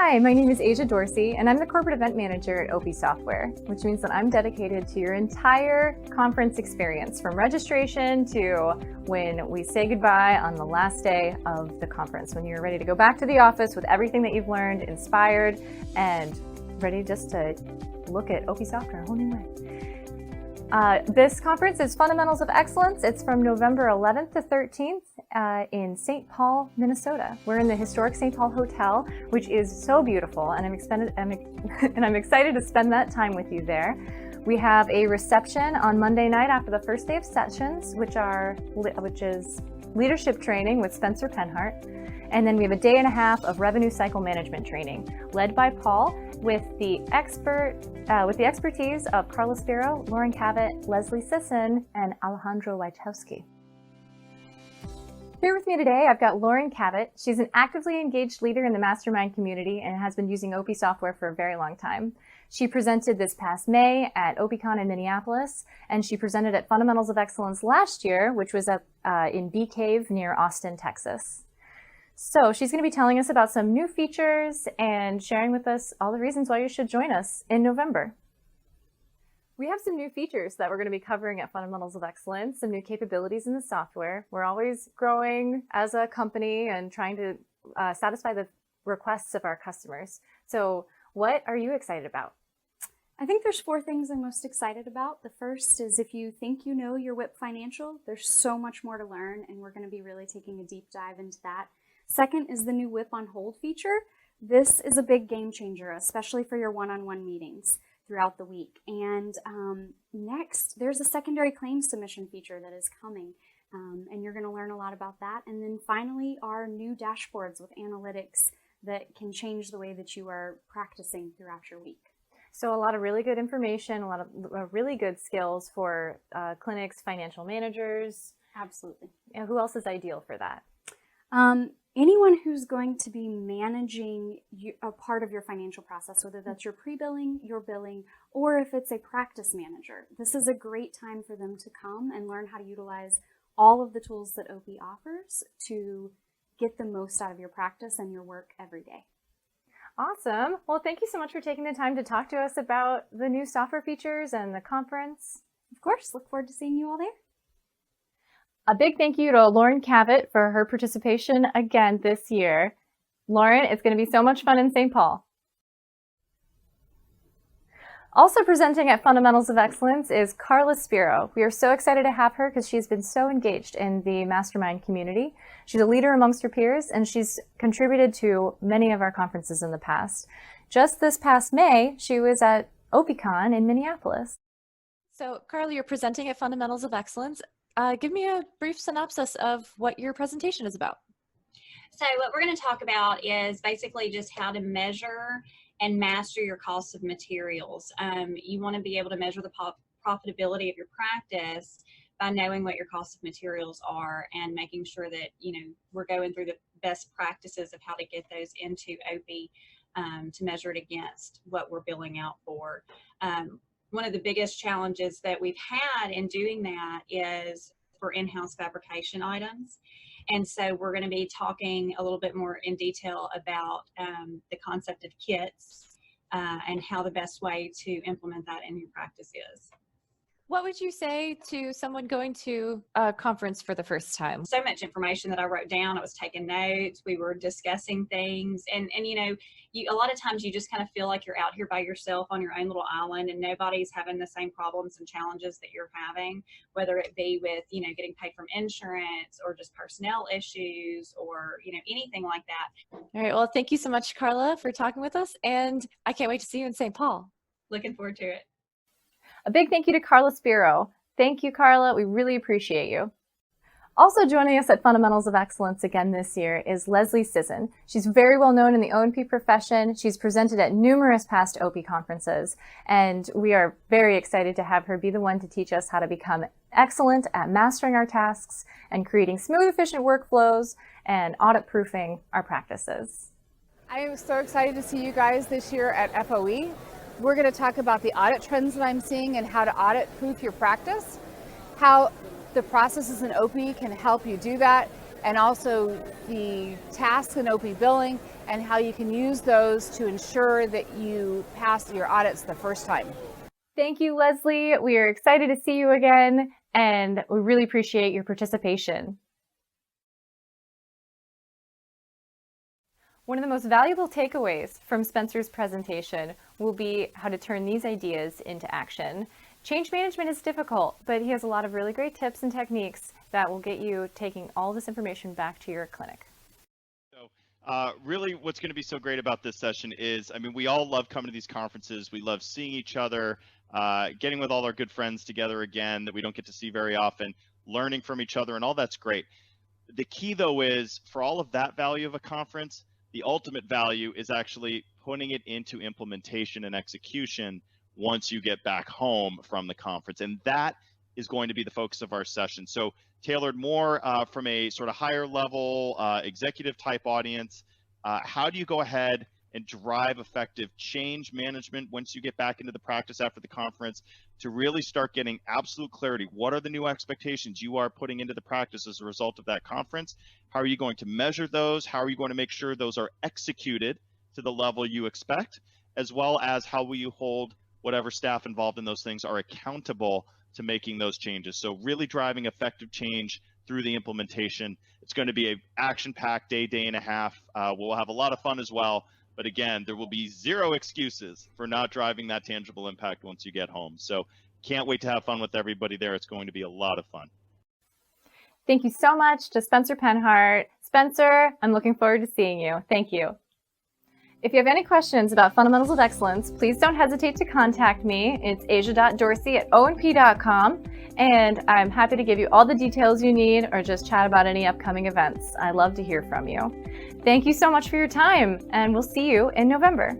Hi, my name is Asia Dorsey, and I'm the Corporate Event Manager at OPIE Software, which means that I'm dedicated to your entire conference experience, from registration to when we say goodbye on the last day of the conference, when you're ready to go back to the office with everything that you've learned, inspired, and ready just to look at OPIE Software in a whole new way. This conference is Fundamentals of Excellence. It's from November 11th to 13th in St. Paul, Minnesota. We're in the historic St. Paul Hotel, which is so beautiful, and I'm excited to spend that time with you there. We have a reception on Monday night after the first day of sessions, which is leadership training with Spencer Penhart. And then we have a day and a half of revenue cycle management training, led by Paul, with the expertise of Carla Spiro, Lauren Cavett, Leslie Sisson, and Alejandro Wojciechowski. Here with me today, I've got Lauren Cavett. She's an actively engaged leader in the mastermind community and has been using OPIE software for a very long time. She presented this past May at OPIECon in Minneapolis, and she presented at Fundamentals of Excellence last year, which was in Bee Cave near Austin, Texas. So she's going to be telling us about some new features and sharing with us all the reasons why you should join us in November. We have some new features that we're going to be covering at Fundamentals of Excellence, some new capabilities in the software. We're always growing as a company and trying to satisfy the requests of our customers. So what are you excited about? I think there's 4 things I'm most excited about. The first is, if you think you know your WIP financial, there's so much more to learn, and we're going to be really taking a deep dive into that. Second is the new WIP on hold feature. This is a big game changer, especially for your one-on-one meetings throughout the week. And next, there's a secondary claims submission feature that is coming, and you're going to learn a lot about that. And then finally, our new dashboards with analytics that can change the way that you are practicing throughout your week. So a lot of really good information, a lot of really good skills for clinics, financial managers. Absolutely. And who else is ideal for that? Anyone who's going to be managing a part of your financial process, whether that's your pre-billing, your billing, or if it's a practice manager. This is a great time for them to come and learn how to utilize all of the tools that OPIE offers to get the most out of your practice and your work every day. Awesome. Well, thank you so much for taking the time to talk to us about the new software features and the conference. Of course, look forward to seeing you all there. A big thank you to Lauren Cavett for her participation again this year. Lauren, it's going to be so much fun in St. Paul. Also presenting at Fundamentals of Excellence is Carla Spiro. We are so excited to have her because she's been so engaged in the mastermind community. She's a leader amongst her peers, and she's contributed to many of our conferences in the past. Just this past May, she was at OPIECon in Minneapolis. So, Carla, you're presenting at Fundamentals of Excellence. Give me a brief synopsis of what your presentation is about. So what we're going to talk about is basically just how to measure and master your cost of materials. You want to be able to measure the profitability of your practice by knowing what your cost of materials are and making sure that, we're going through the best practices of how to get those into OPIE to measure it against what we're billing out for. One of the biggest challenges that we've had in doing that is for in-house fabrication items. And so we're going to be talking a little bit more in detail about the concept of kits and how the best way to implement that in your practice is. What would you say to someone going to a conference for the first time? So much information that I wrote down. I was taking notes. We were discussing things. And a lot of times you just kind of feel like you're out here by yourself on your own little island, and nobody's having the same problems and challenges that you're having, whether it be with, getting paid from insurance or just personnel issues or, anything like that. All right. Well, thank you so much, Carla, for talking with us. And I can't wait to see you in St. Paul. Looking forward to it. A big thank you to Carla Spiro. Thank you, Carla. We really appreciate you. Also joining us at Fundamentals of Excellence again this year is Leslie Sisson. She's very well known in the O&P profession. She's presented at numerous past OPIE conferences, and we are very excited to have her be the one to teach us how to become excellent at mastering our tasks and creating smooth, efficient workflows and audit-proofing our practices. I am so excited to see you guys this year at FOE. We're going to talk about the audit trends that I'm seeing and how to audit-proof your practice, how the processes in OPIE can help you do that, and also the tasks in OPIE billing and how you can use those to ensure that you pass your audits the first time. Thank you, Leslie. We are excited to see you again, and we really appreciate your participation. One of the most valuable takeaways from Spencer's presentation will be how to turn these ideas into action. Change management is difficult, but he has a lot of really great tips and techniques that will get you taking all this information back to your clinic. So really what's going to be so great about this session is, I mean, we all love coming to these conferences. We love seeing each other, getting with all our good friends together again that we don't get to see very often, learning from each other, and all that's great. The key, though, is for all of that value of a conference, the ultimate value is actually putting it into implementation and execution once you get back home from the conference. And that is going to be the focus of our session. So tailored more from a sort of higher level executive type audience. How do you go ahead and drive effective change management once you get back into the practice after the conference to really start getting absolute clarity? What are the new expectations you are putting into the practice as a result of that conference? How are you going to measure those? How are you going to make sure those are executed to the level you expect? As well as how will you hold whatever staff involved in those things are accountable to making those changes. So really driving effective change through the implementation. It's going to be an action-packed day and a half. We'll have a lot of fun as well. But again, there will be zero excuses for not driving that tangible impact once you get home. So can't wait to have fun with everybody there. It's going to be a lot of fun. Thank you so much to Spencer Penhart. Spencer, I'm looking forward to seeing you. Thank you. If you have any questions about Fundamentals of Excellence, please don't hesitate to contact me. It's asia.dorsey@onp.com, and I'm happy to give you all the details you need or just chat about any upcoming events. I love to hear from you. Thank you so much for your time, and we'll see you in November.